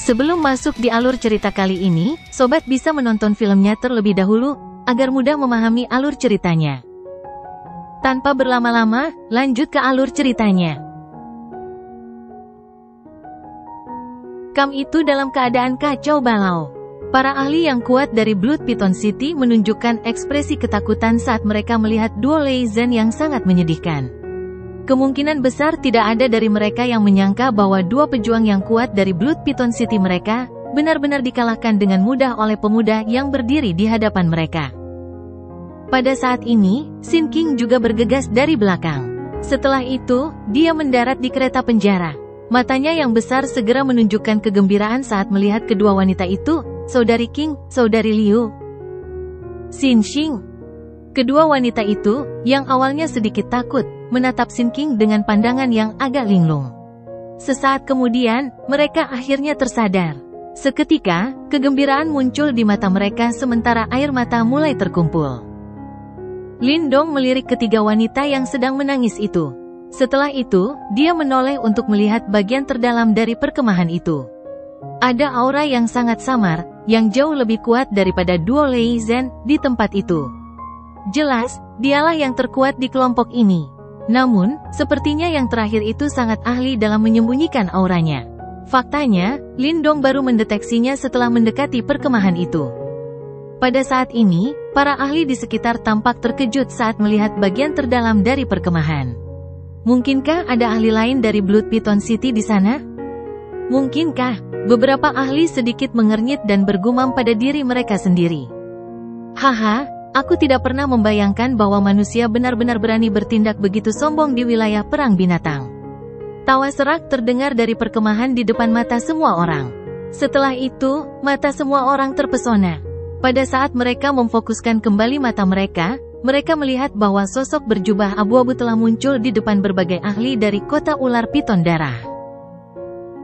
Sebelum masuk di alur cerita kali ini, sobat bisa menonton filmnya terlebih dahulu, agar mudah memahami alur ceritanya. Tanpa berlama-lama, lanjut ke alur ceritanya. Kam itu dalam keadaan kacau balau. Para ahli yang kuat dari Blood Python City menunjukkan ekspresi ketakutan saat mereka melihat duo Lei Zhen yang sangat menyedihkan. Kemungkinan besar tidak ada dari mereka yang menyangka bahwa dua pejuang yang kuat dari Blood Python City mereka, benar-benar dikalahkan dengan mudah oleh pemuda yang berdiri di hadapan mereka. Pada saat ini, Sin King juga bergegas dari belakang. Setelah itu, dia mendarat di kereta penjara. Matanya yang besar segera menunjukkan kegembiraan saat melihat kedua wanita itu, Saudari King, Saudari Liu. Xin Xing. Kedua wanita itu, yang awalnya sedikit takut, menatap Sin King dengan pandangan yang agak linglung. Sesaat kemudian, mereka akhirnya tersadar. Seketika, kegembiraan muncul di mata mereka sementara air mata mulai terkumpul. Lin Dong melirik ketiga wanita yang sedang menangis itu. Setelah itu, dia menoleh untuk melihat bagian terdalam dari perkemahan itu. Ada aura yang sangat samar, yang jauh lebih kuat daripada duo Lei Zhen di tempat itu. Jelas, dialah yang terkuat di kelompok ini. Namun, sepertinya yang terakhir itu sangat ahli dalam menyembunyikan auranya. Faktanya, Lin Dong baru mendeteksinya setelah mendekati perkemahan itu. Pada saat ini, para ahli di sekitar tampak terkejut saat melihat bagian terdalam dari perkemahan. Mungkinkah ada ahli lain dari Blood Python City di sana? Mungkinkah? Beberapa ahli sedikit mengernyit dan bergumam pada diri mereka sendiri. Haha, aku tidak pernah membayangkan bahwa manusia benar-benar berani bertindak begitu sombong di wilayah perang binatang. Tawa serak terdengar dari perkemahan di depan mata semua orang. Setelah itu, mata semua orang terpesona. Pada saat mereka memfokuskan kembali mata mereka melihat bahwa sosok berjubah abu-abu telah muncul di depan berbagai ahli dari kota ular piton darah.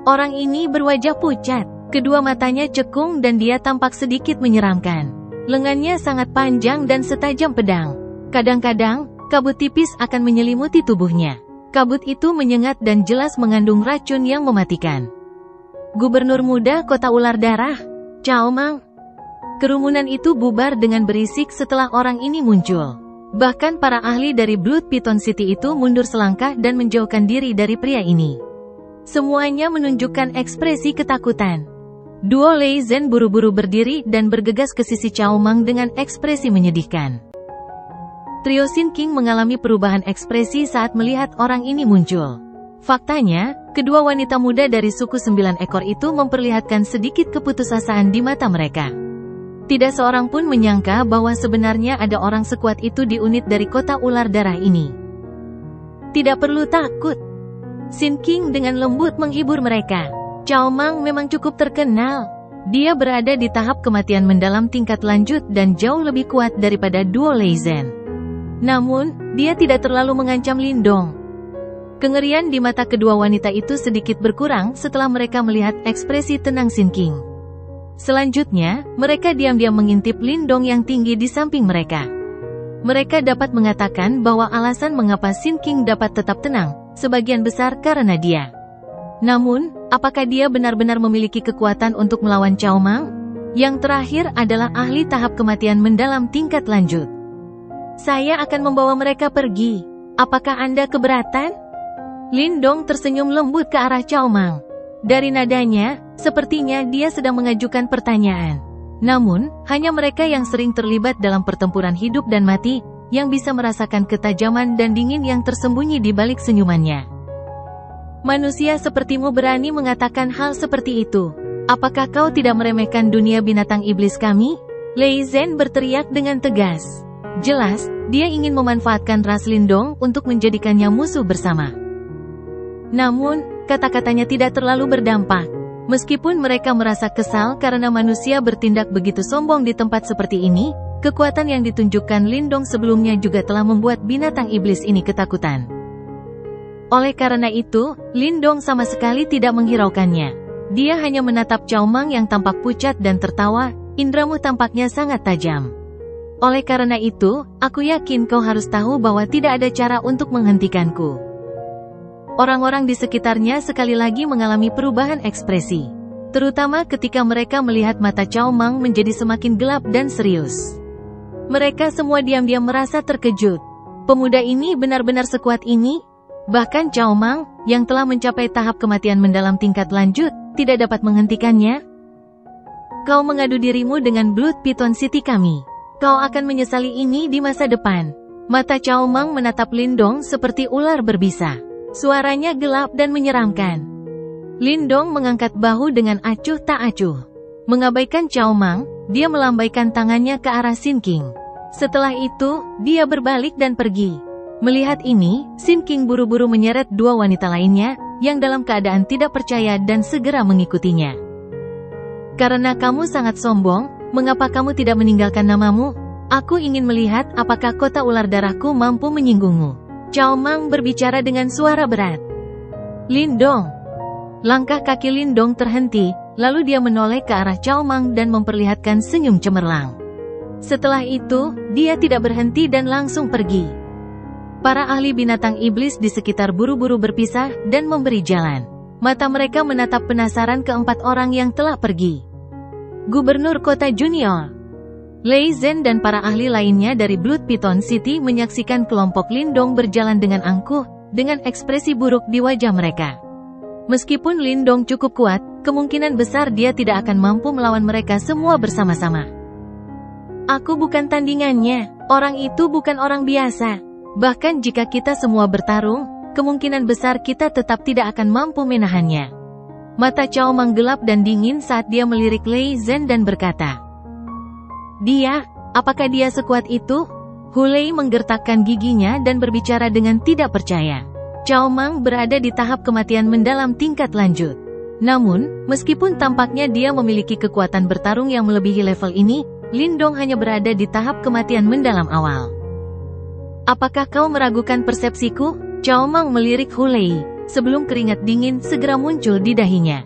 Orang ini berwajah pucat, kedua matanya cekung dan dia tampak sedikit menyeramkan. Lengannya sangat panjang dan setajam pedang. Kadang-kadang, kabut tipis akan menyelimuti tubuhnya. Kabut itu menyengat dan jelas mengandung racun yang mematikan. Gubernur muda kota ular darah, Cao Mang. Kerumunan itu bubar dengan berisik setelah orang ini muncul. Bahkan para ahli dari Blood Python City itu mundur selangkah dan menjauhkan diri dari pria ini. Semuanya menunjukkan ekspresi ketakutan. Duo Lei Zhen buru-buru berdiri dan bergegas ke sisi Cao Mang dengan ekspresi menyedihkan. Trio Sin King mengalami perubahan ekspresi saat melihat orang ini muncul. Faktanya, kedua wanita muda dari suku 9 ekor itu memperlihatkan sedikit keputusasaan di mata mereka. Tidak seorang pun menyangka bahwa sebenarnya ada orang sekuat itu di unit dari kota ular darah ini. Tidak perlu takut. Sin King dengan lembut menghibur mereka. Cao Mang memang cukup terkenal. Dia berada di tahap kematian mendalam tingkat lanjut dan jauh lebih kuat daripada duo Lei Zhen. Namun, dia tidak terlalu mengancam Lin Dong. Kengerian di mata kedua wanita itu sedikit berkurang setelah mereka melihat ekspresi tenang Sin King. Selanjutnya, mereka diam-diam mengintip Lin Dong yang tinggi di samping mereka. Mereka dapat mengatakan bahwa alasan mengapa Sin King dapat tetap tenang, sebagian besar karena dia. Namun, apakah dia benar-benar memiliki kekuatan untuk melawan Cao Mang? Yang terakhir adalah ahli tahap kematian mendalam tingkat lanjut. Saya akan membawa mereka pergi. Apakah Anda keberatan? Lin Dong tersenyum lembut ke arah Cao Mang. Dari nadanya, sepertinya dia sedang mengajukan pertanyaan. Namun, hanya mereka yang sering terlibat dalam pertempuran hidup dan mati, yang bisa merasakan ketajaman dan dingin yang tersembunyi di balik senyumannya. Manusia sepertimu berani mengatakan hal seperti itu. Apakah kau tidak meremehkan dunia binatang iblis kami? Lei Zhen berteriak dengan tegas. Jelas, dia ingin memanfaatkan ras Lin Dong untuk menjadikannya musuh bersama. Namun, kata-katanya tidak terlalu berdampak. Meskipun mereka merasa kesal karena manusia bertindak begitu sombong di tempat seperti ini, kekuatan yang ditunjukkan Lin Dong sebelumnya juga telah membuat binatang iblis ini ketakutan. Oleh karena itu, Lin Dong sama sekali tidak menghiraukannya. Dia hanya menatap Cao Mang yang tampak pucat dan tertawa, indramu tampaknya sangat tajam. Oleh karena itu, aku yakin kau harus tahu bahwa tidak ada cara untuk menghentikanku. Orang-orang di sekitarnya sekali lagi mengalami perubahan ekspresi. terutama ketika mereka melihat mata Cao Mang menjadi semakin gelap dan serius. Mereka semua diam-diam merasa terkejut. Pemuda ini benar-benar sekuat ini? Bahkan Cao Mang, yang telah mencapai tahap kematian mendalam tingkat lanjut, tidak dapat menghentikannya? Kau mengadu dirimu dengan Blood Python City kami. Kau akan menyesali ini di masa depan. Mata Cao Mang menatap Lindong seperti ular berbisa. Suaranya gelap dan menyeramkan. Lindong mengangkat bahu dengan acuh tak acuh. Mengabaikan Cao Mang, dia melambaikan tangannya ke arah Sin King. Setelah itu, dia berbalik dan pergi. Melihat ini, Sin King buru-buru menyeret dua wanita lainnya, yang dalam keadaan tidak percaya dan segera mengikutinya. Karena kamu sangat sombong, mengapa kamu tidak meninggalkan namamu? Aku ingin melihat apakah kota ular darahku mampu menyinggungmu. Cao Mang berbicara dengan suara berat. Lindong. Langkah kaki Lindong terhenti, lalu dia menoleh ke arah Cao Mang dan memperlihatkan senyum cemerlang. Setelah itu, dia tidak berhenti dan langsung pergi. Para ahli binatang iblis di sekitar buru-buru berpisah dan memberi jalan. Mata mereka menatap penasaran keempat orang yang telah pergi. Gubernur Kota Junior, Lei Zhen dan para ahli lainnya dari Blood Python City menyaksikan kelompok Lindong berjalan dengan angkuh, dengan ekspresi buruk di wajah mereka. Meskipun Lindong cukup kuat, kemungkinan besar dia tidak akan mampu melawan mereka semua bersama-sama. Aku bukan tandingannya, orang itu bukan orang biasa. Bahkan jika kita semua bertarung, kemungkinan besar kita tetap tidak akan mampu menahannya. Mata Cao Mang gelap dan dingin saat dia melirik Lei Zhen dan berkata, "Dia, apakah dia sekuat itu?" Hulei menggertakkan giginya dan berbicara dengan tidak percaya. Cao Mang berada di tahap kematian mendalam tingkat lanjut. Namun, meskipun tampaknya dia memiliki kekuatan bertarung yang melebihi level ini, Lindong hanya berada di tahap kematian mendalam awal. Apakah kau meragukan persepsiku? Cao Mang melirik Hulei, sebelum keringat dingin segera muncul di dahinya.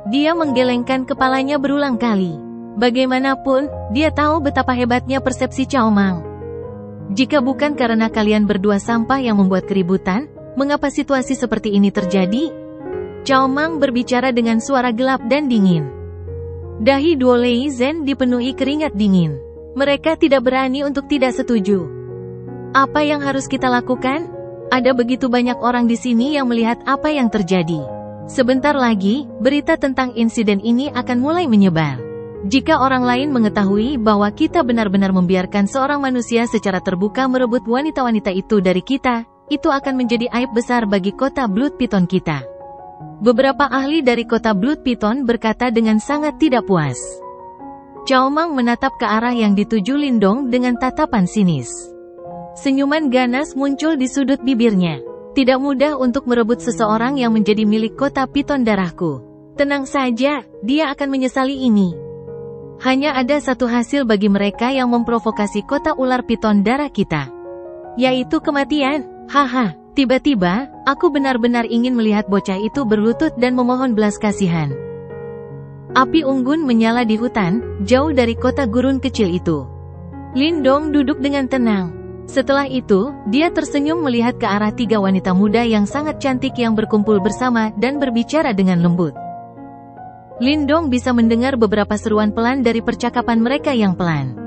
Dia menggelengkan kepalanya berulang kali. Bagaimanapun, dia tahu betapa hebatnya persepsi Cao Mang. Jika bukan karena kalian berdua sampah yang membuat keributan, mengapa situasi seperti ini terjadi? Cao Mang berbicara dengan suara gelap dan dingin. Dahi duo Lei Zhen dipenuhi keringat dingin. Mereka tidak berani untuk tidak setuju. Apa yang harus kita lakukan? Ada begitu banyak orang di sini yang melihat apa yang terjadi. Sebentar lagi, berita tentang insiden ini akan mulai menyebar. Jika orang lain mengetahui bahwa kita benar-benar membiarkan seorang manusia secara terbuka merebut wanita-wanita itu dari kita, itu akan menjadi aib besar bagi kota Blood Python kita. Beberapa ahli dari kota Blood Python berkata dengan sangat tidak puas. Cao Mang menatap ke arah yang dituju Lindong dengan tatapan sinis. Senyuman ganas muncul di sudut bibirnya. Tidak mudah untuk merebut seseorang yang menjadi milik kota Python darahku. Tenang saja, dia akan menyesali ini. Hanya ada satu hasil bagi mereka yang memprovokasi kota ular Python darah kita, yaitu kematian. Haha. Tiba-tiba, aku benar-benar ingin melihat bocah itu berlutut dan memohon belas kasihan. Api unggun menyala di hutan, jauh dari kota gurun kecil itu. Lindong duduk dengan tenang. Setelah itu, dia tersenyum melihat ke arah tiga wanita muda yang sangat cantik yang berkumpul bersama dan berbicara dengan lembut. Lindong bisa mendengar beberapa seruan pelan dari percakapan mereka yang pelan.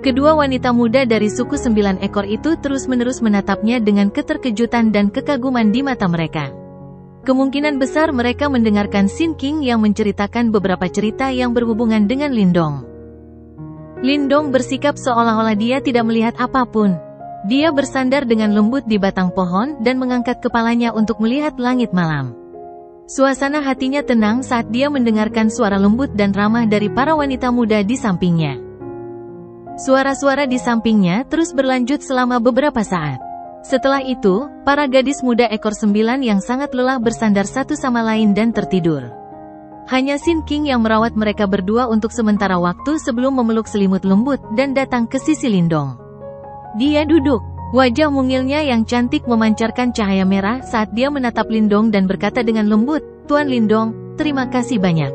Kedua wanita muda dari suku 9 ekor itu terus-menerus menatapnya dengan keterkejutan dan kekaguman di mata mereka. Kemungkinan besar mereka mendengarkan Sin King yang menceritakan beberapa cerita yang berhubungan dengan Lindong. Lindong bersikap seolah-olah dia tidak melihat apapun. Dia bersandar dengan lembut di batang pohon dan mengangkat kepalanya untuk melihat langit malam. Suasana hatinya tenang saat dia mendengarkan suara lembut dan ramah dari para wanita muda di sampingnya. Suara-suara di sampingnya terus berlanjut selama beberapa saat. Setelah itu, para gadis muda ekor 9 yang sangat lelah bersandar satu sama lain dan tertidur. Hanya Sin King yang merawat mereka berdua untuk sementara waktu sebelum memeluk selimut lembut dan datang ke sisi Lindong. Dia duduk. Wajah mungilnya yang cantik memancarkan cahaya merah saat dia menatap Lindong dan berkata dengan lembut, "Tuan Lindong, terima kasih banyak."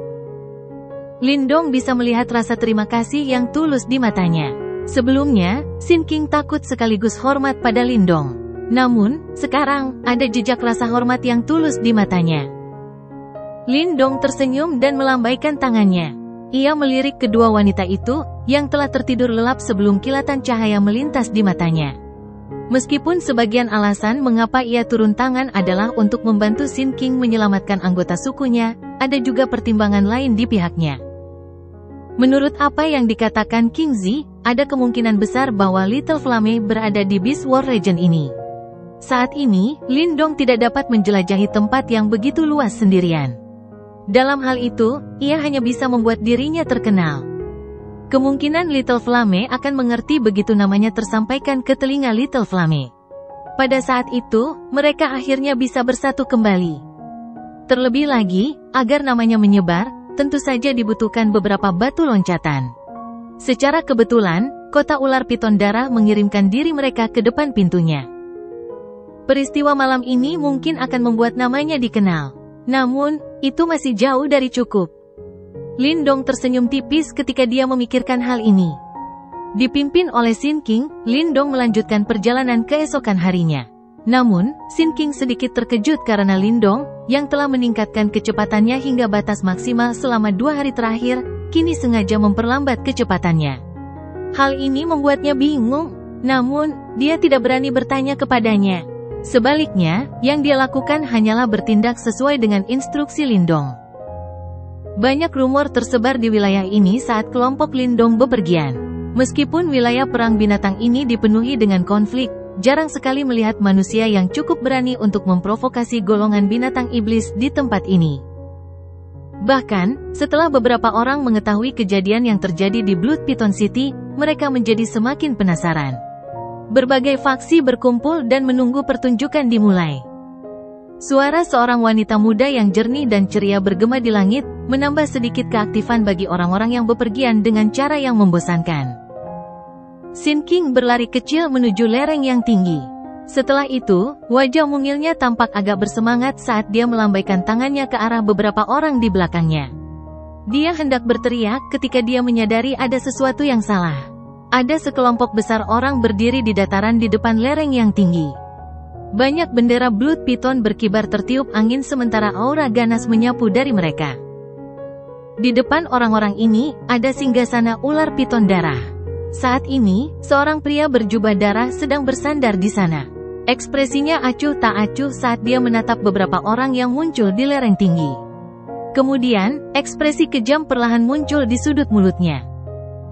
Lindong bisa melihat rasa terima kasih yang tulus di matanya. Sebelumnya, Sin King takut sekaligus hormat pada Lindong. Namun, sekarang, ada jejak rasa hormat yang tulus di matanya. Lindong tersenyum dan melambaikan tangannya. Ia melirik kedua wanita itu, yang telah tertidur lelap sebelum kilatan cahaya melintas di matanya. Meskipun sebagian alasan mengapa ia turun tangan adalah untuk membantu Sin King menyelamatkan anggota sukunya, ada juga pertimbangan lain di pihaknya. Menurut apa yang dikatakan King Zi, ada kemungkinan besar bahwa Little Flame berada di Beast War region ini. Saat ini, Lindong tidak dapat menjelajahi tempat yang begitu luas sendirian. Dalam hal itu, ia hanya bisa membuat dirinya terkenal. Kemungkinan Little Flame akan mengerti begitu namanya tersampaikan ke telinga Little Flame. Pada saat itu, mereka akhirnya bisa bersatu kembali. Terlebih lagi, agar namanya menyebar, tentu saja dibutuhkan beberapa batu loncatan. Secara kebetulan, kota ular piton darah mengirimkan diri mereka ke depan pintunya. Peristiwa malam ini mungkin akan membuat namanya dikenal. Namun, itu masih jauh dari cukup. Lindong tersenyum tipis ketika dia memikirkan hal ini. Dipimpin oleh Sin King, Lindong melanjutkan perjalanan keesokan harinya. Namun, Sin King sedikit terkejut karena Lindong, yang telah meningkatkan kecepatannya hingga batas maksimal selama 2 hari terakhir, kini sengaja memperlambat kecepatannya. Hal ini membuatnya bingung, namun, dia tidak berani bertanya kepadanya. Sebaliknya, yang dia lakukan hanyalah bertindak sesuai dengan instruksi Lindong. Banyak rumor tersebar di wilayah ini saat kelompok Lindong bepergian. Meskipun wilayah perang binatang ini dipenuhi dengan konflik, jarang sekali melihat manusia yang cukup berani untuk memprovokasi golongan binatang iblis di tempat ini. Bahkan, setelah beberapa orang mengetahui kejadian yang terjadi di Blood Piton City, mereka menjadi semakin penasaran. Berbagai faksi berkumpul dan menunggu pertunjukan dimulai. Suara seorang wanita muda yang jernih dan ceria bergema di langit, menambah sedikit keaktifan bagi orang-orang yang bepergian dengan cara yang membosankan. Sin King berlari kecil menuju lereng yang tinggi. Setelah itu, wajah mungilnya tampak agak bersemangat saat dia melambaikan tangannya ke arah beberapa orang di belakangnya. Dia hendak berteriak ketika dia menyadari ada sesuatu yang salah. Ada sekelompok besar orang berdiri di dataran di depan lereng yang tinggi. Banyak bendera Blood Piton berkibar tertiup angin sementara aura ganas menyapu dari mereka. Di depan orang-orang ini, ada singgasana ular piton darah. Saat ini, seorang pria berjubah darah sedang bersandar di sana. Ekspresinya acuh tak acuh saat dia menatap beberapa orang yang muncul di lereng tinggi. Kemudian, ekspresi kejam perlahan muncul di sudut mulutnya.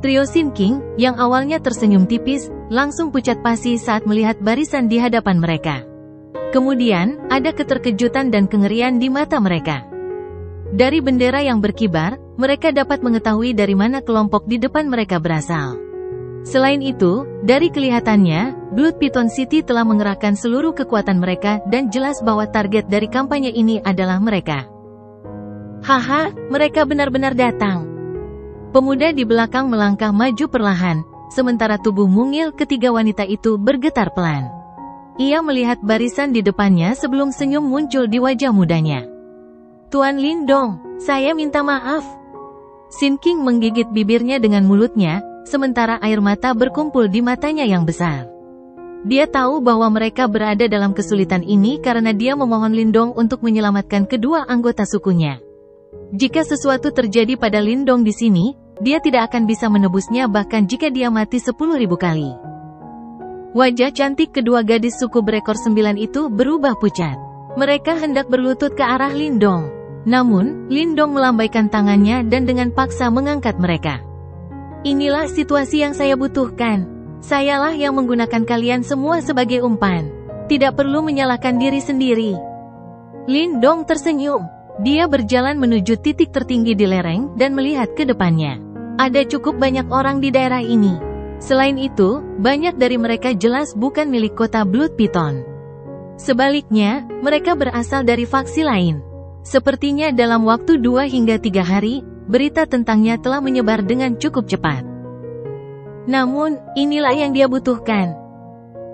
Trio Sin King, yang awalnya tersenyum tipis, langsung pucat pasi saat melihat barisan di hadapan mereka. Kemudian, ada keterkejutan dan kengerian di mata mereka. Dari bendera yang berkibar, mereka dapat mengetahui dari mana kelompok di depan mereka berasal. Selain itu, dari kelihatannya, Blood Piton City telah mengerahkan seluruh kekuatan mereka dan jelas bahwa target dari kampanye ini adalah mereka. Haha, mereka benar-benar datang. Pemuda di belakang melangkah maju perlahan, sementara tubuh mungil ketiga wanita itu bergetar pelan. Ia melihat barisan di depannya sebelum senyum muncul di wajah mudanya. Tuan Lindong, saya minta maaf. Sin King menggigit bibirnya dengan mulutnya, sementara air mata berkumpul di matanya yang besar. Dia tahu bahwa mereka berada dalam kesulitan ini karena dia memohon Lindong untuk menyelamatkan kedua anggota sukunya. Jika sesuatu terjadi pada Lindong di sini, dia tidak akan bisa menebusnya bahkan jika dia mati 10.000 kali. Wajah cantik kedua gadis suku berekor 9 itu berubah pucat. Mereka hendak berlutut ke arah Lindong. Namun, Lindong melambaikan tangannya dan dengan paksa mengangkat mereka. Inilah situasi yang saya butuhkan. Sayalah yang menggunakan kalian semua sebagai umpan. Tidak perlu menyalahkan diri sendiri. Lindong tersenyum. Dia berjalan menuju titik tertinggi di lereng dan melihat ke depannya. Ada cukup banyak orang di daerah ini. Selain itu, banyak dari mereka jelas bukan milik kota Blood Piton. Sebaliknya, mereka berasal dari faksi lain. Sepertinya dalam waktu 2 hingga 3 hari, berita tentangnya telah menyebar dengan cukup cepat. Namun, inilah yang dia butuhkan.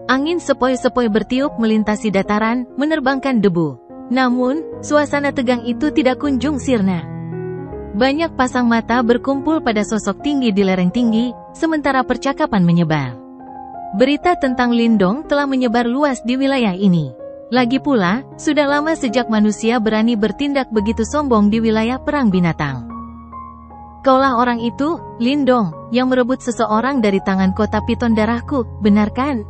Angin sepoi-sepoi bertiup melintasi dataran, menerbangkan debu. Namun, suasana tegang itu tidak kunjung sirna. Banyak pasang mata berkumpul pada sosok tinggi di lereng tinggi, sementara percakapan menyebar. Berita tentang Lindong telah menyebar luas di wilayah ini. Lagi pula, sudah lama sejak manusia berani bertindak begitu sombong di wilayah perang binatang. Kaulah orang itu, Lindong, yang merebut seseorang dari tangan kota piton darahku, benar kan?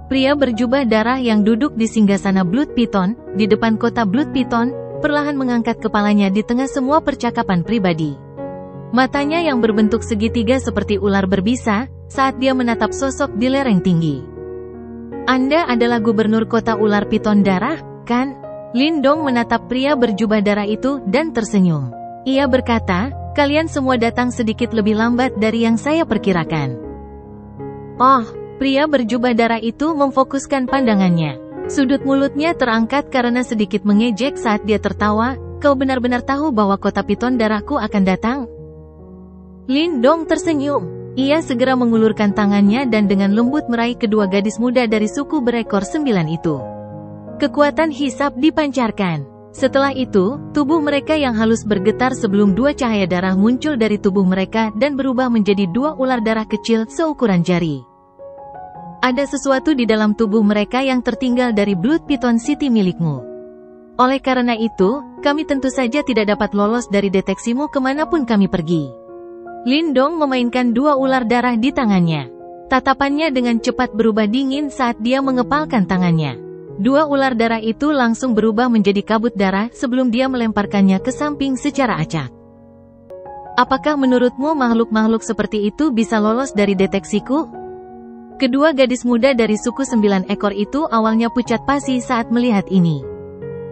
Pria berjubah darah yang duduk di singgasana Blood Piton, di depan kota Blood Piton, perlahan mengangkat kepalanya di tengah semua percakapan pribadi. Matanya yang berbentuk segitiga seperti ular berbisa, saat dia menatap sosok di lereng tinggi. Anda adalah gubernur kota ular piton darah, kan? Lindong menatap pria berjubah darah itu dan tersenyum. Ia berkata, kalian semua datang sedikit lebih lambat dari yang saya perkirakan. Oh, pria berjubah darah itu memfokuskan pandangannya. Sudut mulutnya terangkat karena sedikit mengejek saat dia tertawa, kau benar-benar tahu bahwa kota piton darahku akan datang? Lindong tersenyum. Ia segera mengulurkan tangannya dan dengan lembut meraih kedua gadis muda dari suku berekor 9 itu. Kekuatan hisap dipancarkan. Setelah itu, tubuh mereka yang halus bergetar sebelum dua cahaya darah muncul dari tubuh mereka dan berubah menjadi dua ular darah kecil seukuran jari. Ada sesuatu di dalam tubuh mereka yang tertinggal dari Blood Piton City milikmu. Oleh karena itu, kami tentu saja tidak dapat lolos dari deteksimu kemanapun kami pergi. Lindong memainkan dua ular darah di tangannya. Tatapannya dengan cepat berubah dingin saat dia mengepalkan tangannya. Dua ular darah itu langsung berubah menjadi kabut darah sebelum dia melemparkannya ke samping secara acak. Apakah menurutmu makhluk-makhluk seperti itu bisa lolos dari deteksiku? Kedua gadis muda dari suku 9 ekor itu awalnya pucat pasi saat melihat ini.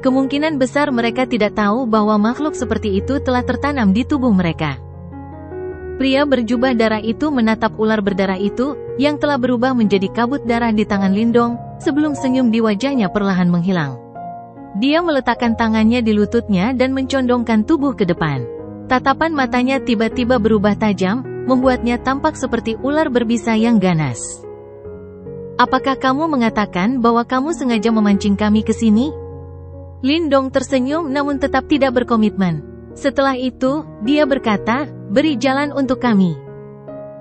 Kemungkinan besar mereka tidak tahu bahwa makhluk seperti itu telah tertanam di tubuh mereka. Pria berjubah darah itu menatap ular berdarah itu, yang telah berubah menjadi kabut darah di tangan Lindong, sebelum senyum di wajahnya perlahan menghilang. Dia meletakkan tangannya di lututnya dan mencondongkan tubuh ke depan. Tatapan matanya tiba-tiba berubah tajam, membuatnya tampak seperti ular berbisa yang ganas. Apakah kamu mengatakan bahwa kamu sengaja memancing kami ke sini? Lindong tersenyum namun tetap tidak berkomitmen. Setelah itu, dia berkata, beri jalan untuk kami.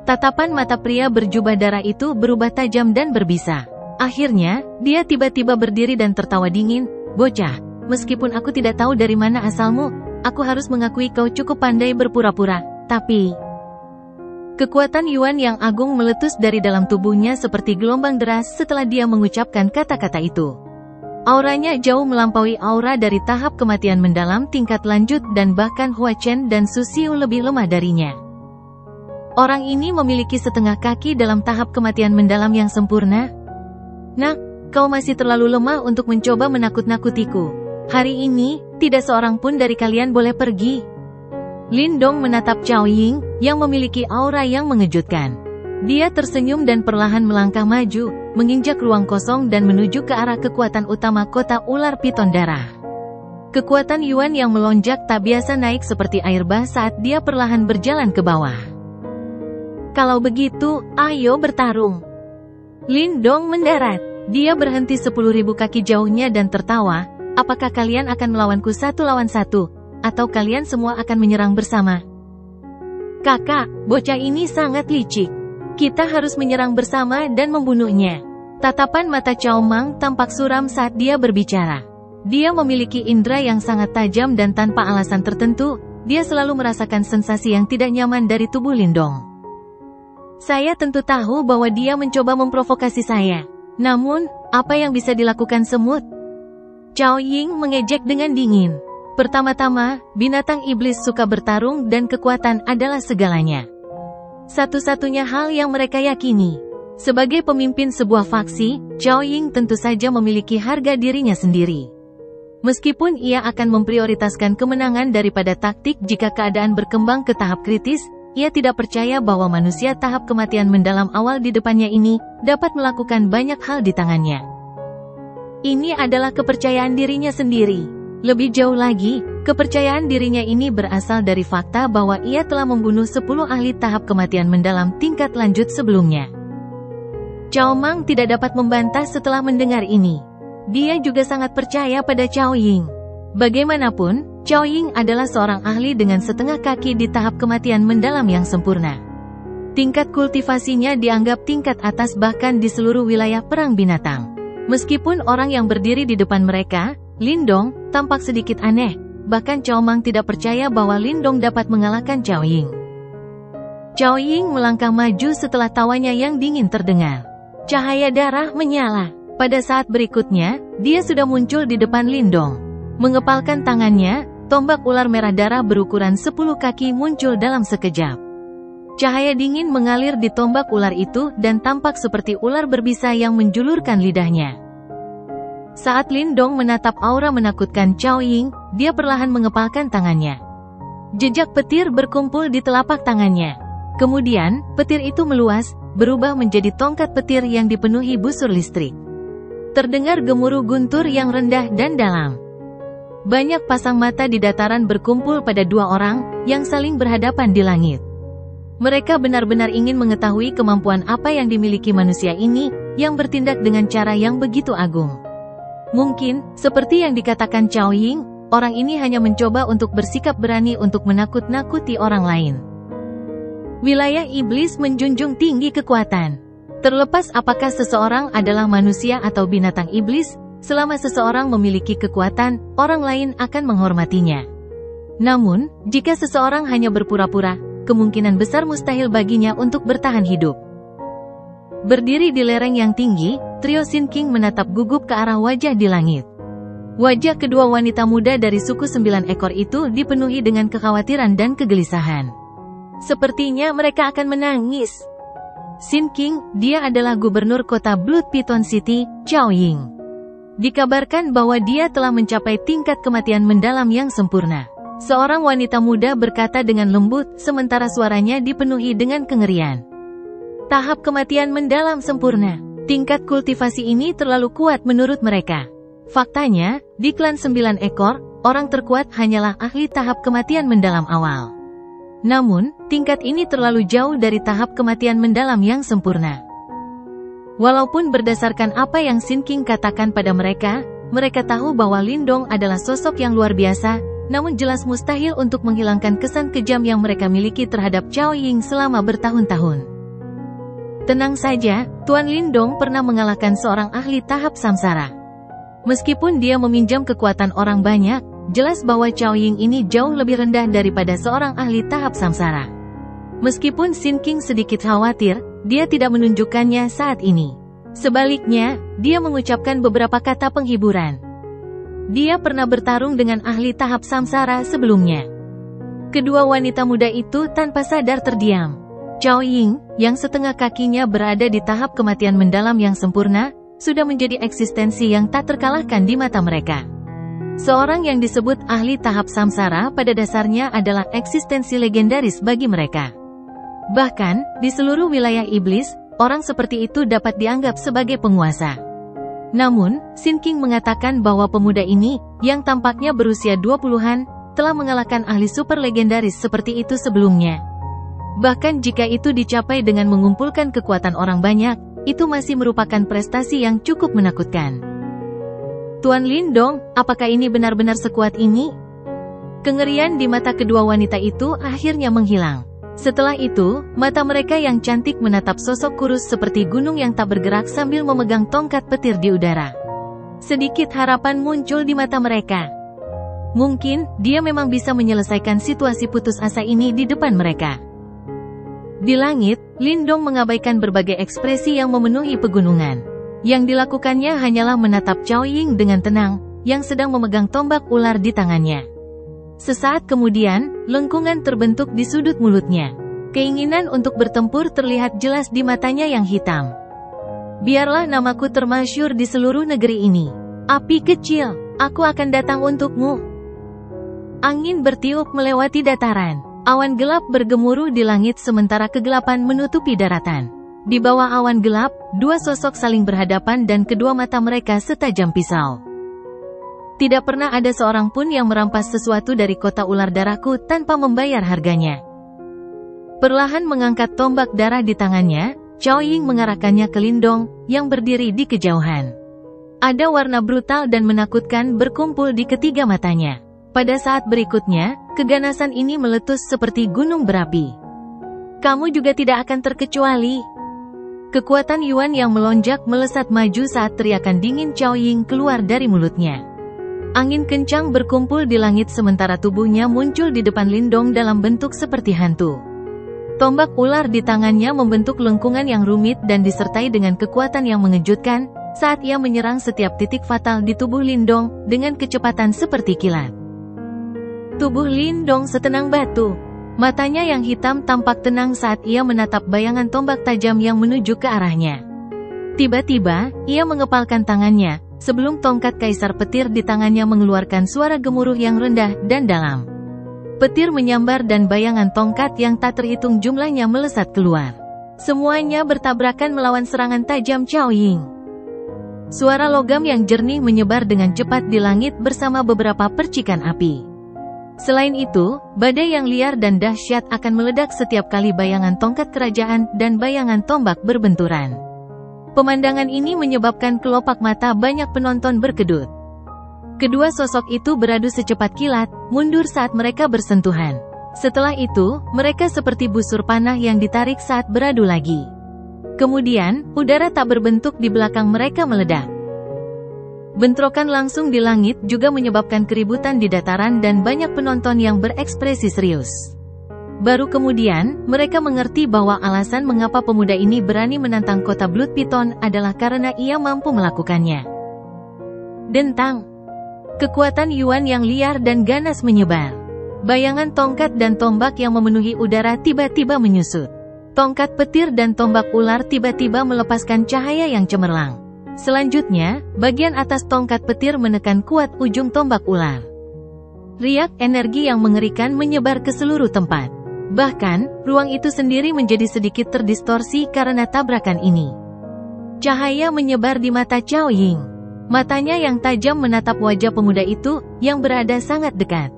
Tatapan mata pria berjubah darah itu berubah tajam dan berbisa. Akhirnya, dia tiba-tiba berdiri dan tertawa dingin, bocah, meskipun aku tidak tahu dari mana asalmu, aku harus mengakui kau cukup pandai berpura-pura, tapi... Kekuatan Yuan yang agung meletus dari dalam tubuhnya seperti gelombang deras setelah dia mengucapkan kata-kata itu. Auranya jauh melampaui aura dari tahap kematian mendalam tingkat lanjut dan bahkan Hua Chen dan Su Xiu lebih lemah darinya. Orang ini memiliki setengah kaki dalam tahap kematian mendalam yang sempurna. Nak, kau masih terlalu lemah untuk mencoba menakut-nakutiku. Hari ini, tidak seorang pun dari kalian boleh pergi. Lindong menatap Cao Ying, yang memiliki aura yang mengejutkan. Dia tersenyum dan perlahan melangkah maju, menginjak ruang kosong dan menuju ke arah kekuatan utama kota ular piton darah. Kekuatan Yuan yang melonjak tak biasa naik seperti air bah saat dia perlahan berjalan ke bawah. Kalau begitu, ayo bertarung. Lindong mendarat. Dia berhenti 10.000 kaki jauhnya dan tertawa, apakah kalian akan melawanku 1 lawan 1, atau kalian semua akan menyerang bersama? Kakak, bocah ini sangat licik. Kita harus menyerang bersama dan membunuhnya. Tatapan mata Cao Mang tampak suram saat dia berbicara. Dia memiliki indera yang sangat tajam dan tanpa alasan tertentu, dia selalu merasakan sensasi yang tidak nyaman dari tubuh Lindong. Saya tentu tahu bahwa dia mencoba memprovokasi saya. Namun, apa yang bisa dilakukan semut? Cao Ying mengejek dengan dingin. Pertama-tama, binatang iblis suka bertarung dan kekuatan adalah segalanya. Satu-satunya hal yang mereka yakini. Sebagai pemimpin sebuah faksi, Cao Ying tentu saja memiliki harga dirinya sendiri. Meskipun ia akan memprioritaskan kemenangan daripada taktik jika keadaan berkembang ke tahap kritis, ia tidak percaya bahwa manusia tahap kematian mendalam awal di depannya ini dapat melakukan banyak hal di tangannya. Ini adalah kepercayaan dirinya sendiri. Lebih jauh lagi, kepercayaan dirinya ini berasal dari fakta bahwa ia telah membunuh 10 ahli tahap kematian mendalam tingkat lanjut sebelumnya. Cao Mang tidak dapat membantah setelah mendengar ini. Dia juga sangat percaya pada Cao Ying. Bagaimanapun, Cao Ying adalah seorang ahli dengan setengah kaki di tahap kematian mendalam yang sempurna. Tingkat kultivasinya dianggap tingkat atas bahkan di seluruh wilayah perang binatang. Meskipun orang yang berdiri di depan mereka, Lindong, tampak sedikit aneh, bahkan Cao Mang tidak percaya bahwa Lindong dapat mengalahkan Cao Ying. Cao Ying melangkah maju setelah tawanya yang dingin terdengar. Cahaya darah menyala. Pada saat berikutnya, dia sudah muncul di depan Lindong. Mengepalkan tangannya, tombak ular merah darah berukuran 10 kaki muncul dalam sekejap. Cahaya dingin mengalir di tombak ular itu dan tampak seperti ular berbisa yang menjulurkan lidahnya. Saat Lindong menatap aura menakutkan Cao Ying, dia perlahan mengepalkan tangannya. Jejak petir berkumpul di telapak tangannya. Kemudian, petir itu meluas, berubah menjadi tongkat petir yang dipenuhi busur listrik. Terdengar gemuruh guntur yang rendah dan dalam. Banyak pasang mata di dataran berkumpul pada dua orang, yang saling berhadapan di langit. Mereka benar-benar ingin mengetahui kemampuan apa yang dimiliki manusia ini, yang bertindak dengan cara yang begitu agung. Mungkin, seperti yang dikatakan Cao Ying, orang ini hanya mencoba untuk bersikap berani untuk menakut-nakuti orang lain. Wilayah iblis menjunjung tinggi kekuatan. Terlepas apakah seseorang adalah manusia atau binatang iblis, selama seseorang memiliki kekuatan, orang lain akan menghormatinya. Namun, jika seseorang hanya berpura-pura, kemungkinan besar mustahil baginya untuk bertahan hidup. Berdiri di lereng yang tinggi, trio Sin King menatap gugup ke arah wajah di langit. Wajah kedua wanita muda dari suku 9 ekor itu dipenuhi dengan kekhawatiran dan kegelisahan. Sepertinya mereka akan menangis. Sin King, dia adalah gubernur kota Blood Piton City, Cao Ying. Dikabarkan bahwa dia telah mencapai tingkat kematian mendalam yang sempurna. Seorang wanita muda berkata dengan lembut, sementara suaranya dipenuhi dengan kengerian. Tahap kematian mendalam sempurna. Tingkat kultivasi ini terlalu kuat menurut mereka. Faktanya, di klan 9 ekor, orang terkuat hanyalah ahli tahap kematian mendalam awal. Namun, tingkat ini terlalu jauh dari tahap kematian mendalam yang sempurna. Walaupun berdasarkan apa yang Sin King katakan pada mereka, mereka tahu bahwa Lindong adalah sosok yang luar biasa, namun jelas mustahil untuk menghilangkan kesan kejam yang mereka miliki terhadap Cao Ying selama bertahun-tahun. Tenang saja, Tuan Lindong pernah mengalahkan seorang ahli tahap samsara. Meskipun dia meminjam kekuatan orang banyak, jelas bahwa Cao Ying ini jauh lebih rendah daripada seorang ahli tahap samsara. Meskipun Sin King sedikit khawatir, dia tidak menunjukkannya saat ini. Sebaliknya, dia mengucapkan beberapa kata penghiburan. Dia pernah bertarung dengan ahli tahap samsara sebelumnya. Kedua wanita muda itu tanpa sadar terdiam. Cao Ying, yang setengah kakinya berada di tahap kematian mendalam yang sempurna, sudah menjadi eksistensi yang tak terkalahkan di mata mereka. Seorang yang disebut ahli tahap samsara pada dasarnya adalah eksistensi legendaris bagi mereka. Bahkan, di seluruh wilayah iblis, orang seperti itu dapat dianggap sebagai penguasa. Namun, Sin King mengatakan bahwa pemuda ini, yang tampaknya berusia 20-an, telah mengalahkan ahli super legendaris seperti itu sebelumnya. Bahkan jika itu dicapai dengan mengumpulkan kekuatan orang banyak, itu masih merupakan prestasi yang cukup menakutkan. Tuan Lindong, apakah ini benar-benar sekuat ini? Kengerian di mata kedua wanita itu akhirnya menghilang. Setelah itu, mata mereka yang cantik menatap sosok kurus seperti gunung yang tak bergerak sambil memegang tongkat petir di udara. Sedikit harapan muncul di mata mereka. Mungkin, dia memang bisa menyelesaikan situasi putus asa ini di depan mereka. Di langit, Lindong mengabaikan berbagai ekspresi yang memenuhi pegunungan. Yang dilakukannya hanyalah menatap Cao Ying dengan tenang, yang sedang memegang tombak ular di tangannya. Sesaat kemudian, lengkungan terbentuk di sudut mulutnya. Keinginan untuk bertempur terlihat jelas di matanya yang hitam. Biarlah namaku termasyhur di seluruh negeri ini. Api kecil, aku akan datang untukmu. Angin bertiup melewati dataran. Awan gelap bergemuruh di langit sementara kegelapan menutupi daratan. Di bawah awan gelap, dua sosok saling berhadapan dan kedua mata mereka setajam pisau. Tidak pernah ada seorang pun yang merampas sesuatu dari kota ular darahku tanpa membayar harganya. Perlahan mengangkat tombak darah di tangannya, Cao Ying mengarahkannya ke Lindong, yang berdiri di kejauhan. Ada warna brutal dan menakutkan berkumpul di ketiga matanya. Pada saat berikutnya, keganasan ini meletus seperti gunung berapi. Kamu juga tidak akan terkecuali. Kekuatan Yuan yang melonjak melesat maju saat teriakan dingin Cao Ying keluar dari mulutnya. Angin kencang berkumpul di langit sementara tubuhnya muncul di depan Lindong dalam bentuk seperti hantu. Tombak ular di tangannya membentuk lengkungan yang rumit dan disertai dengan kekuatan yang mengejutkan, saat ia menyerang setiap titik fatal di tubuh Lindong, dengan kecepatan seperti kilat. Tubuh Lindong setenang batu. Matanya yang hitam tampak tenang saat ia menatap bayangan tombak tajam yang menuju ke arahnya. Tiba-tiba, ia mengepalkan tangannya, sebelum tongkat kaisar petir di tangannya mengeluarkan suara gemuruh yang rendah dan dalam. Petir menyambar dan bayangan tongkat yang tak terhitung jumlahnya melesat keluar. Semuanya bertabrakan melawan serangan tajam Cao Ying. Suara logam yang jernih menyebar dengan cepat di langit bersama beberapa percikan api. Selain itu, badai yang liar dan dahsyat akan meledak setiap kali bayangan tongkat kerajaan dan bayangan tombak berbenturan. Pemandangan ini menyebabkan kelopak mata banyak penonton berkedut. Kedua sosok itu beradu secepat kilat, mundur saat mereka bersentuhan. Setelah itu, mereka seperti busur panah yang ditarik saat beradu lagi. Kemudian, udara tak berbentuk di belakang mereka meledak. Bentrokan langsung di langit juga menyebabkan keributan di dataran dan banyak penonton yang berekspresi serius. Baru kemudian, mereka mengerti bahwa alasan mengapa pemuda ini berani menantang kota Blood Piton adalah karena ia mampu melakukannya. Dentang. Kekuatan Yuan yang liar dan ganas menyebar. Bayangan tongkat dan tombak yang memenuhi udara tiba-tiba menyusut. Tongkat petir dan tombak ular tiba-tiba melepaskan cahaya yang cemerlang. Selanjutnya, bagian atas tongkat petir menekan kuat ujung tombak ular. Riak energi yang mengerikan menyebar ke seluruh tempat. Bahkan, ruang itu sendiri menjadi sedikit terdistorsi karena tabrakan ini. Cahaya menyebar di mata Cao Ying. Matanya yang tajam menatap wajah pemuda itu, yang berada sangat dekat.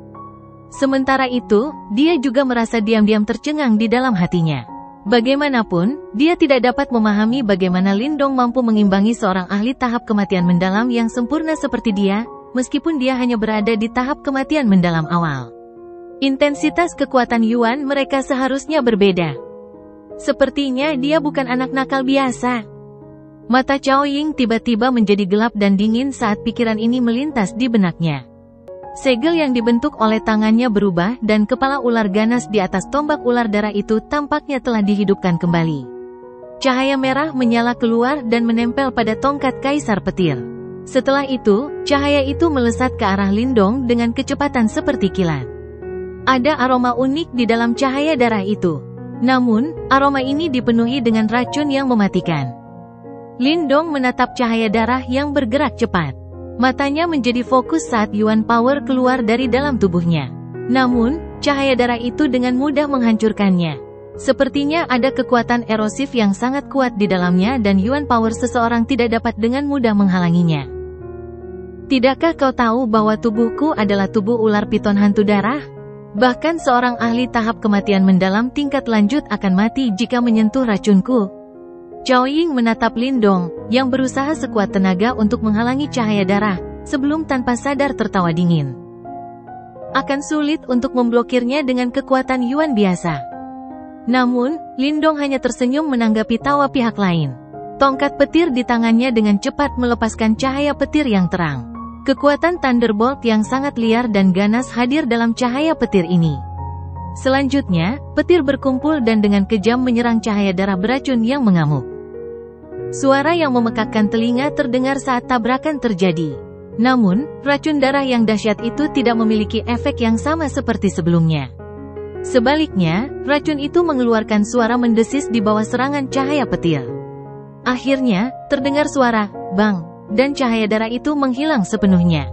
Sementara itu, dia juga merasa diam-diam tercengang di dalam hatinya. Bagaimanapun, dia tidak dapat memahami bagaimana Lindong mampu mengimbangi seorang ahli tahap kematian mendalam yang sempurna seperti dia, meskipun dia hanya berada di tahap kematian mendalam awal. Intensitas kekuatan Yuan mereka seharusnya berbeda. Sepertinya dia bukan anak nakal biasa. Mata Cao Ying tiba-tiba menjadi gelap dan dingin saat pikiran ini melintas di benaknya. Segel yang dibentuk oleh tangannya berubah dan kepala ular ganas di atas tombak ular darah itu tampaknya telah dihidupkan kembali. Cahaya merah menyala keluar dan menempel pada tongkat kaisar petir. Setelah itu, cahaya itu melesat ke arah Lindong dengan kecepatan seperti kilat. Ada aroma unik di dalam cahaya darah itu. Namun, aroma ini dipenuhi dengan racun yang mematikan. Lindong menatap cahaya darah yang bergerak cepat. Matanya menjadi fokus saat Yuan Power keluar dari dalam tubuhnya. Namun, cahaya darah itu dengan mudah menghancurkannya. Sepertinya ada kekuatan erosif yang sangat kuat di dalamnya dan Yuan Power seseorang tidak dapat dengan mudah menghalanginya. Tidakkah kau tahu bahwa tubuhku adalah tubuh ular piton hantu darah? Bahkan seorang ahli tahap kematian mendalam tingkat lanjut akan mati jika menyentuh racunku. Cao Ying menatap Lindong, yang berusaha sekuat tenaga untuk menghalangi cahaya darah, sebelum tanpa sadar tertawa dingin. Akan sulit untuk memblokirnya dengan kekuatan Yuan biasa. Namun, Lindong hanya tersenyum menanggapi tawa pihak lain. Tongkat petir di tangannya dengan cepat melepaskan cahaya petir yang terang. Kekuatan Thunderbolt yang sangat liar dan ganas hadir dalam cahaya petir ini. Selanjutnya, petir berkumpul dan dengan kejam menyerang cahaya darah beracun yang mengamuk. Suara yang memekakkan telinga terdengar saat tabrakan terjadi. Namun, racun darah yang dahsyat itu tidak memiliki efek yang sama seperti sebelumnya. Sebaliknya, racun itu mengeluarkan suara mendesis di bawah serangan cahaya petir. Akhirnya, terdengar suara, bang, dan cahaya darah itu menghilang sepenuhnya.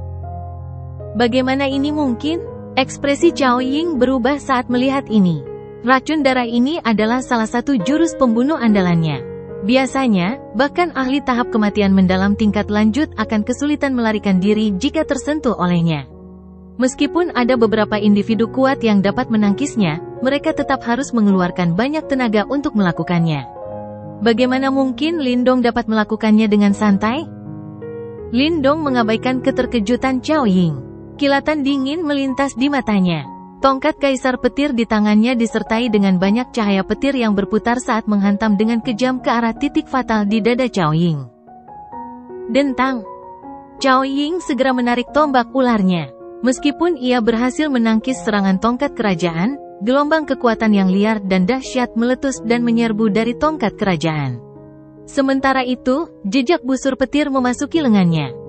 Bagaimana ini mungkin? Ekspresi Cao Ying berubah saat melihat ini. Racun darah ini adalah salah satu jurus pembunuh andalannya. Biasanya, bahkan ahli tahap kematian mendalam tingkat lanjut akan kesulitan melarikan diri jika tersentuh olehnya. Meskipun ada beberapa individu kuat yang dapat menangkisnya, mereka tetap harus mengeluarkan banyak tenaga untuk melakukannya. Bagaimana mungkin Lindong dapat melakukannya dengan santai? Lindong mengabaikan keterkejutan Cao Ying. Kilatan dingin melintas di matanya. Tongkat Kaisar Petir di tangannya disertai dengan banyak cahaya petir yang berputar saat menghantam dengan kejam ke arah titik fatal di dada Cao Ying. Dentang! Cao Ying segera menarik tombak ularnya. Meskipun ia berhasil menangkis serangan tongkat kerajaan, gelombang kekuatan yang liar dan dahsyat meletus dan menyerbu dari tongkat kerajaan. Sementara itu, jejak busur petir memasuki lengannya.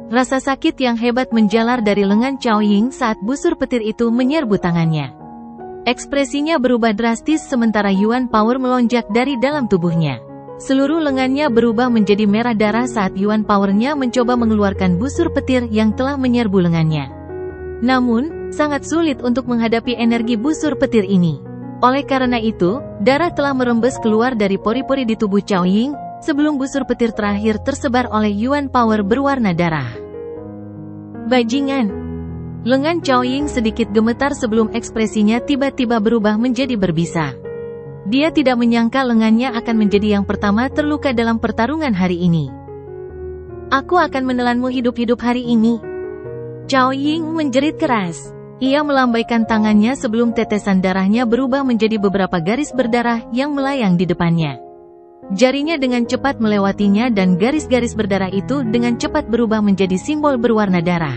Rasa sakit yang hebat menjalar dari lengan Cao Ying saat busur petir itu menyerbu tangannya. Ekspresinya berubah drastis sementara Yuan Power melonjak dari dalam tubuhnya. Seluruh lengannya berubah menjadi merah darah saat Yuan Power-nya mencoba mengeluarkan busur petir yang telah menyerbu lengannya. Namun, sangat sulit untuk menghadapi energi busur petir ini. Oleh karena itu, darah telah merembes keluar dari pori-pori di tubuh Cao Ying, sebelum busur petir terakhir tersebar oleh Yuan Power berwarna darah. Bajingan! Lengan Cao Ying sedikit gemetar sebelum ekspresinya tiba-tiba berubah menjadi berbisa. Dia tidak menyangka lengannya akan menjadi yang pertama terluka dalam pertarungan hari ini. Aku akan menelanmu hidup-hidup hari ini. Cao Ying menjerit keras. Ia melambaikan tangannya sebelum tetesan darahnya berubah menjadi beberapa garis berdarah yang melayang di depannya. Jarinya dengan cepat melewatinya dan garis-garis berdarah itu dengan cepat berubah menjadi simbol berwarna darah.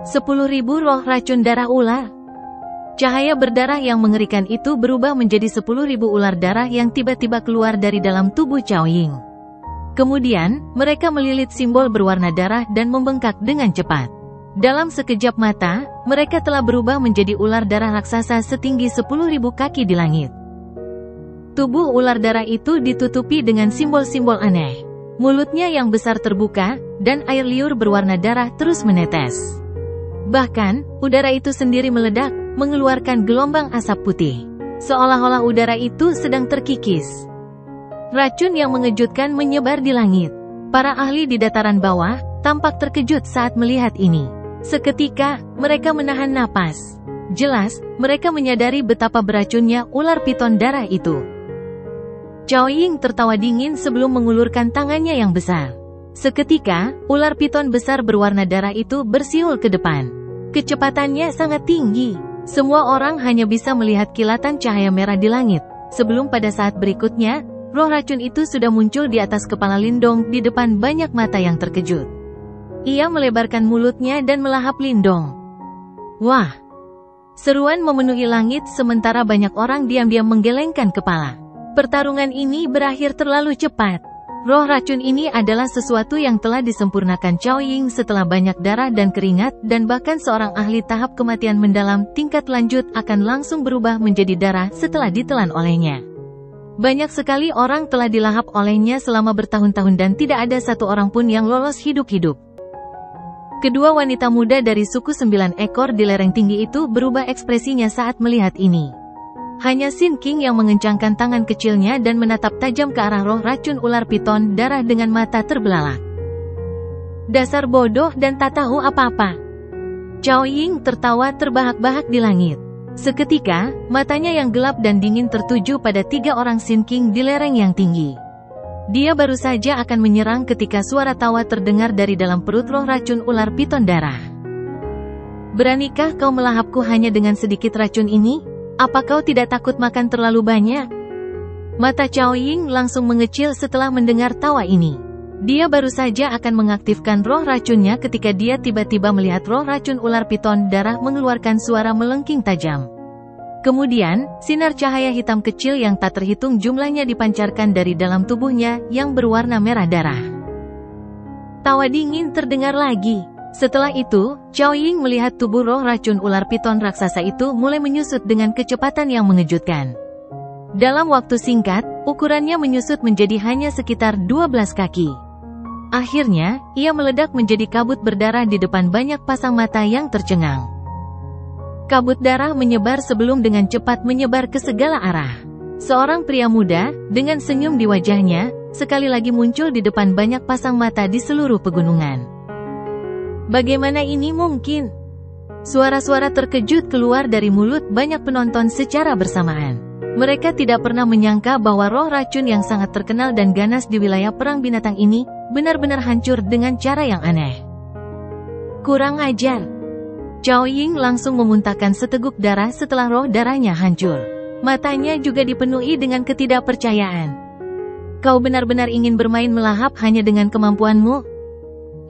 10.000 roh racun darah ular. Cahaya berdarah yang mengerikan itu berubah menjadi 10.000 ular darah yang tiba-tiba keluar dari dalam tubuh Cao Ying. Kemudian, mereka melilit simbol berwarna darah dan membengkak dengan cepat. Dalam sekejap mata, mereka telah berubah menjadi ular darah raksasa setinggi 10.000 kaki di langit. Tubuh ular darah itu ditutupi dengan simbol-simbol aneh. Mulutnya yang besar terbuka, dan air liur berwarna darah terus menetes. Bahkan, udara itu sendiri meledak, mengeluarkan gelombang asap putih. Seolah-olah udara itu sedang terkikis. Racun yang mengejutkan menyebar di langit. Para ahli di dataran bawah tampak terkejut saat melihat ini. Seketika, mereka menahan napas. Jelas, mereka menyadari betapa beracunnya ular piton darah itu. Cao Ying tertawa dingin sebelum mengulurkan tangannya yang besar. Seketika, ular piton besar berwarna darah itu bersiul ke depan. Kecepatannya sangat tinggi. Semua orang hanya bisa melihat kilatan cahaya merah di langit. Sebelum pada saat berikutnya, roh racun itu sudah muncul di atas kepala Lindong di depan banyak mata yang terkejut. Ia melebarkan mulutnya dan melahap Lindong. Wah! Seruan memenuhi langit sementara banyak orang diam-diam menggelengkan kepala. Pertarungan ini berakhir terlalu cepat. Roh racun ini adalah sesuatu yang telah disempurnakan Cao Ying setelah banyak darah dan keringat, dan bahkan seorang ahli tahap kematian mendalam tingkat lanjut akan langsung berubah menjadi darah setelah ditelan olehnya. Banyak sekali orang telah dilahap olehnya selama bertahun-tahun dan tidak ada satu orang pun yang lolos hidup-hidup. Kedua wanita muda dari suku 9 ekor di lereng tinggi itu berubah ekspresinya saat melihat ini. Hanya Sin King yang mengencangkan tangan kecilnya dan menatap tajam ke arah roh racun ular piton darah dengan mata terbelalak. Dasar bodoh dan tak tahu apa-apa. Cao Ying tertawa terbahak-bahak di langit. Seketika, matanya yang gelap dan dingin tertuju pada 3 orang Sin King di lereng yang tinggi. Dia baru saja akan menyerang ketika suara tawa terdengar dari dalam perut roh racun ular piton darah. Beranikah kau melahapku hanya dengan sedikit racun ini? Apa kau tidak takut makan terlalu banyak? Mata Cao Ying langsung mengecil setelah mendengar tawa ini. Dia baru saja akan mengaktifkan roh racunnya ketika dia tiba-tiba melihat roh racun ular piton darah mengeluarkan suara melengking tajam. Kemudian, sinar cahaya hitam kecil yang tak terhitung jumlahnya dipancarkan dari dalam tubuhnya yang berwarna merah darah. Tawa dingin terdengar lagi. Setelah itu, Cao Ying melihat tubuh roh racun ular piton raksasa itu mulai menyusut dengan kecepatan yang mengejutkan. Dalam waktu singkat, ukurannya menyusut menjadi hanya sekitar 12 kaki. Akhirnya, ia meledak menjadi kabut berdarah di depan banyak pasang mata yang tercengang. Kabut darah menyebar sebelum dengan cepat menyebar ke segala arah. Seorang pria muda, dengan senyum di wajahnya, sekali lagi muncul di depan banyak pasang mata di seluruh pegunungan. Bagaimana ini mungkin? Suara-suara terkejut keluar dari mulut banyak penonton secara bersamaan. Mereka tidak pernah menyangka bahwa roh racun yang sangat terkenal dan ganas di wilayah perang binatang ini, benar-benar hancur dengan cara yang aneh. Kurang ajar. Cao Ying langsung memuntahkan seteguk darah setelah roh darahnya hancur. Matanya juga dipenuhi dengan ketidakpercayaan. Kau benar-benar ingin bermain melahap hanya dengan kemampuanmu?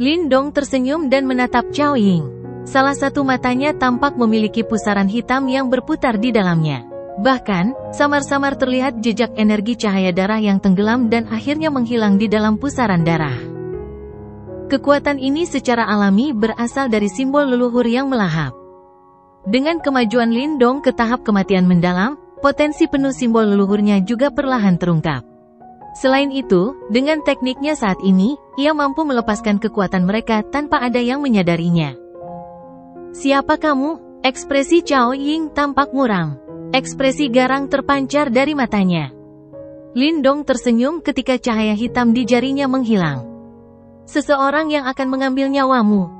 Lin Dong tersenyum dan menatap Cao Ying. Salah satu matanya tampak memiliki pusaran hitam yang berputar di dalamnya. Bahkan, samar-samar terlihat jejak energi cahaya darah yang tenggelam dan akhirnya menghilang di dalam pusaran darah. Kekuatan ini secara alami berasal dari simbol leluhur yang melahap. Dengan kemajuan Lin Dong ke tahap kematian mendalam, potensi penuh simbol leluhurnya juga perlahan terungkap. Selain itu, dengan tekniknya saat ini, ia mampu melepaskan kekuatan mereka tanpa ada yang menyadarinya. Siapa kamu? Ekspresi Cao Ying tampak muram. Ekspresi garang terpancar dari matanya. Lin Dong tersenyum ketika cahaya hitam di jarinya menghilang. Seseorang yang akan mengambil nyawamu.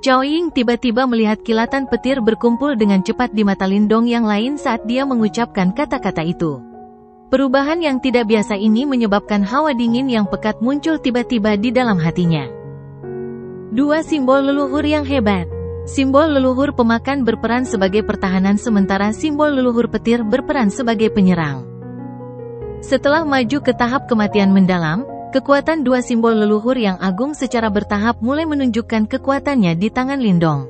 Cao Ying tiba-tiba melihat kilatan petir berkumpul dengan cepat di mata Lin Dong yang lain saat dia mengucapkan kata-kata itu. Perubahan yang tidak biasa ini menyebabkan hawa dingin yang pekat muncul tiba-tiba di dalam hatinya. Dua simbol leluhur yang hebat. Simbol leluhur pemakan berperan sebagai pertahanan sementara simbol leluhur petir berperan sebagai penyerang. Setelah maju ke tahap kematian mendalam, kekuatan dua simbol leluhur yang agung secara bertahap mulai menunjukkan kekuatannya di tangan Lin Dong.